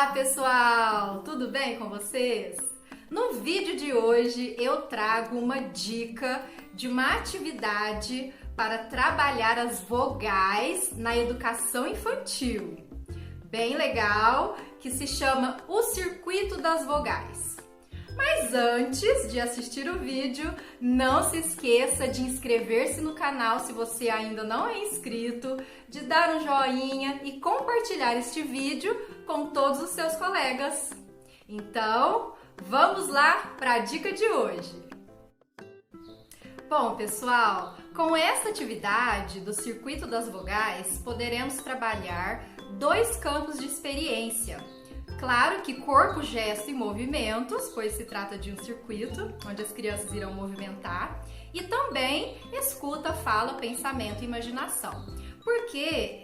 Olá, pessoal! Tudo bem com vocês? No vídeo de hoje eu trago uma dica de uma atividade para trabalhar as vogais na educação infantil. Bem legal, que se chama o Circuito das Vogais. Mas antes de assistir o vídeo, não se esqueça de inscrever-se no canal se você ainda não é inscrito, de dar um joinha e compartilhar este vídeo com todos os seus colegas. Então, vamos lá para a dica de hoje. Bom, pessoal, com esta atividade do Circuito das Vogais, poderemos trabalhar dois campos de experiência. Claro que corpo, gesto e movimentos, pois se trata de um circuito onde as crianças irão movimentar, e também escuta, fala, pensamento e imaginação. Porque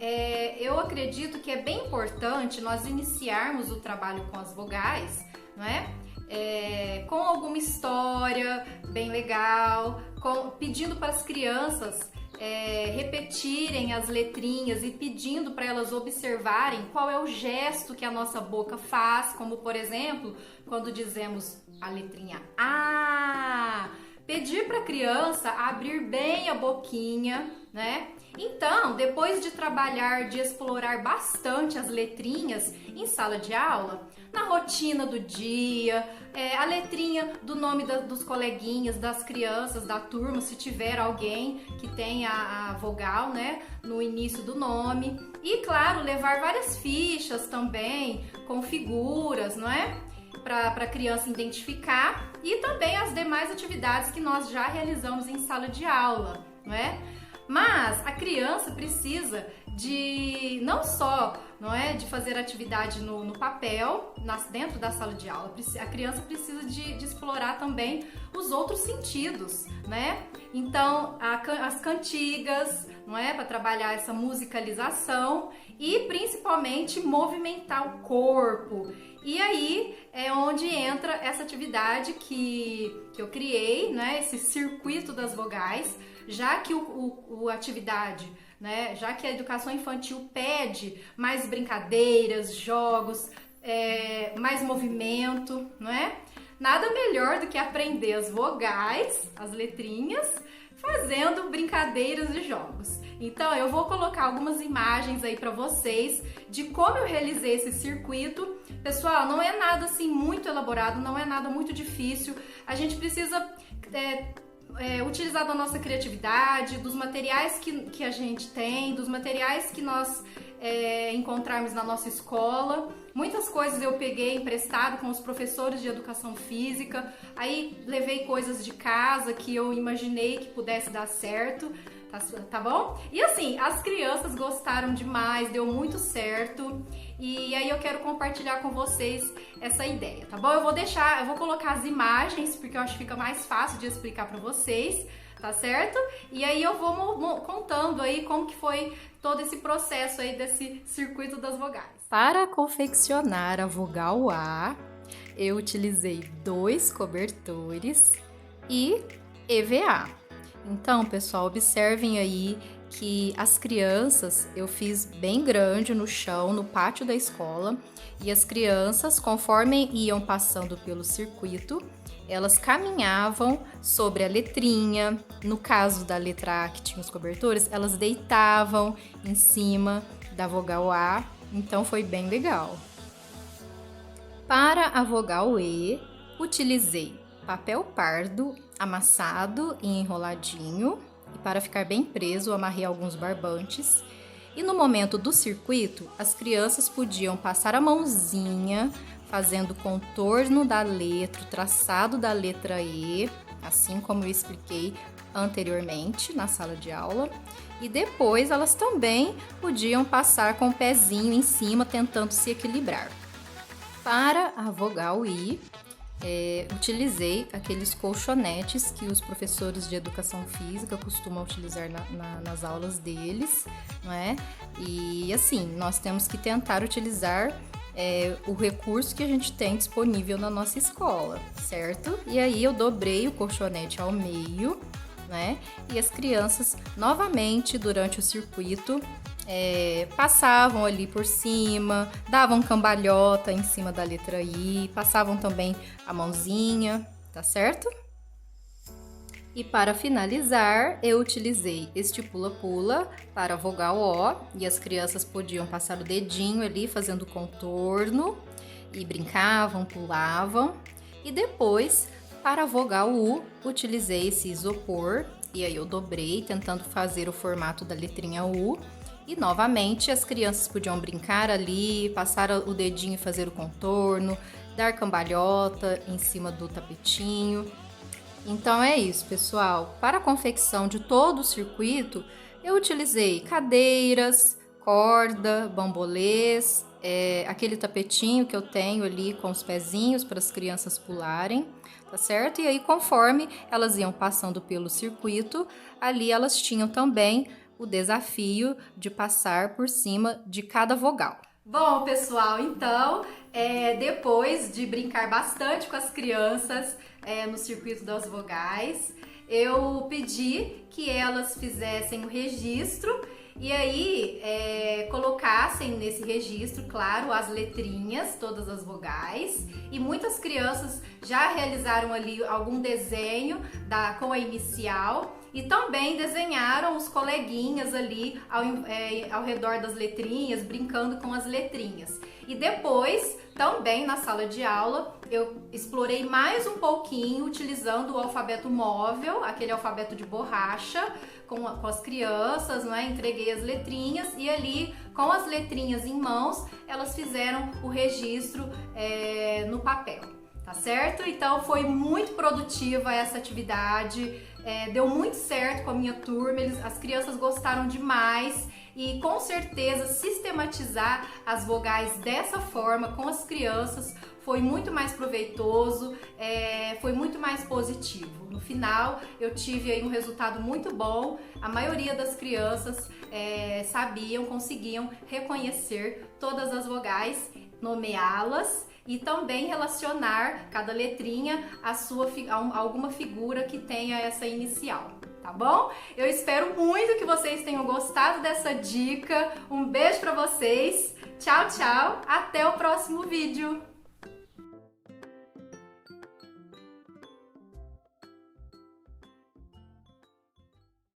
eu acredito que é bem importante nós iniciarmos o trabalho com as vogais, não é? Com alguma história bem legal, pedindo para as crianças repetirem as letrinhas e pedindo para elas observarem qual é o gesto que a nossa boca faz, como por exemplo, quando dizemos a letrinha A, pedir para a criança abrir bem a boquinha, né? Então, depois de trabalhar, de explorar bastante as letrinhas em sala de aula, na rotina do dia, a letrinha do nome dos coleguinhas, das crianças, da turma, se tiver alguém que tenha a vogal, né, no início do nome. E, claro, levar várias fichas também, com figuras, não é? Para a criança identificar, e também as demais atividades que nós já realizamos em sala de aula, não é? Mas a criança precisa de não só, não é, de fazer atividade no papel, dentro da sala de aula. A criança precisa de explorar também os outros sentidos, né? Então, as cantigas, não é, para trabalhar essa musicalização e principalmente movimentar o corpo. E aí é onde entra essa atividade que eu criei, né? Esse circuito das vogais, já que a atividade, né? Já que a educação infantil pede mais brincadeiras, jogos, mais movimento, não é? Nada melhor do que aprender as vogais, as letrinhas, fazendo brincadeiras e jogos. Então, eu vou colocar algumas imagens aí para vocês de como eu realizei esse circuito. Pessoal, não é nada assim muito elaborado, não é nada muito difícil. A gente precisa utilizar da nossa criatividade, dos materiais que a gente tem, dos materiais que nós encontrarmos na nossa escola. Muitas coisas eu peguei emprestado com os professores de educação física, aí levei coisas de casa que eu imaginei que pudesse dar certo, tá bom? E assim, as crianças gostaram demais, deu muito certo, e aí eu quero compartilhar com vocês essa ideia, tá bom? Eu vou colocar as imagens, porque eu acho que fica mais fácil de explicar para vocês, tá certo? E aí eu vou contando aí como que foi todo esse processo aí desse circuito das vogais. Para confeccionar a vogal A, eu utilizei 2 cobertores e EVA. Então, pessoal, observem aí que as crianças eu fiz bem grande no chão, no pátio da escola, e as crianças, conforme iam passando pelo circuito, elas caminhavam sobre a letrinha. No caso da letra A, que tinha os cobertores, elas deitavam em cima da vogal A, então foi bem legal. Para a vogal E, utilizei papel pardo amassado e enroladinho, e para ficar bem preso, amarrei alguns barbantes. E no momento do circuito, as crianças podiam passar a mãozinha fazendo o contorno da letra, o traçado da letra E, assim como eu expliquei anteriormente na sala de aula. E depois elas também podiam passar com o pezinho em cima, tentando se equilibrar. Para a vogal I, utilizei aqueles colchonetes que os professores de educação física costumam utilizar nas aulas deles, não é? E assim, nós temos que tentar utilizar o recurso que a gente tem disponível na nossa escola, certo? E aí eu dobrei o colchonete ao meio, né? E as crianças, novamente, durante o circuito, passavam ali por cima, davam cambalhota em cima da letra I, passavam também a mãozinha, tá certo? E para finalizar, eu utilizei este pula-pula para a vogal O, e as crianças podiam passar o dedinho ali fazendo contorno, e brincavam, pulavam. E depois, para a vogal U, utilizei esse isopor, e aí eu dobrei, tentando fazer o formato da letrinha U. E novamente, as crianças podiam brincar ali, passar o dedinho e fazer o contorno, dar cambalhota em cima do tapetinho. Então é isso, pessoal. Para a confecção de todo o circuito, eu utilizei cadeiras, corda, bambolês, aquele tapetinho que eu tenho ali com os pezinhos para as crianças pularem, tá certo? E aí, conforme elas iam passando pelo circuito, ali elas tinham também o desafio de passar por cima de cada vogal. Bom, pessoal, então, depois de brincar bastante com as crianças no circuito das vogais, eu pedi que elas fizessem o registro e aí colocassem nesse registro, claro, as letrinhas, todas as vogais, e muitas crianças já realizaram ali algum desenho com a inicial e também desenharam os coleguinhas ali ao redor das letrinhas, brincando com as letrinhas. E depois, também na sala de aula, eu explorei mais um pouquinho utilizando o alfabeto móvel, aquele alfabeto de borracha, com as crianças, né? Entreguei as letrinhas e ali, com as letrinhas em mãos, elas fizeram o registro no papel, tá certo? Então foi muito produtiva essa atividade, deu muito certo com a minha turma, as crianças gostaram demais. E com certeza sistematizar as vogais dessa forma com as crianças foi muito mais proveitoso, foi muito mais positivo. No final eu tive aí um resultado muito bom, a maioria das crianças conseguiam reconhecer todas as vogais, nomeá-las e também relacionar cada letrinha a alguma figura que tenha essa inicial. Tá bom? Eu espero muito que vocês tenham gostado dessa dica. Um beijo pra vocês. Tchau, tchau. Até o próximo vídeo.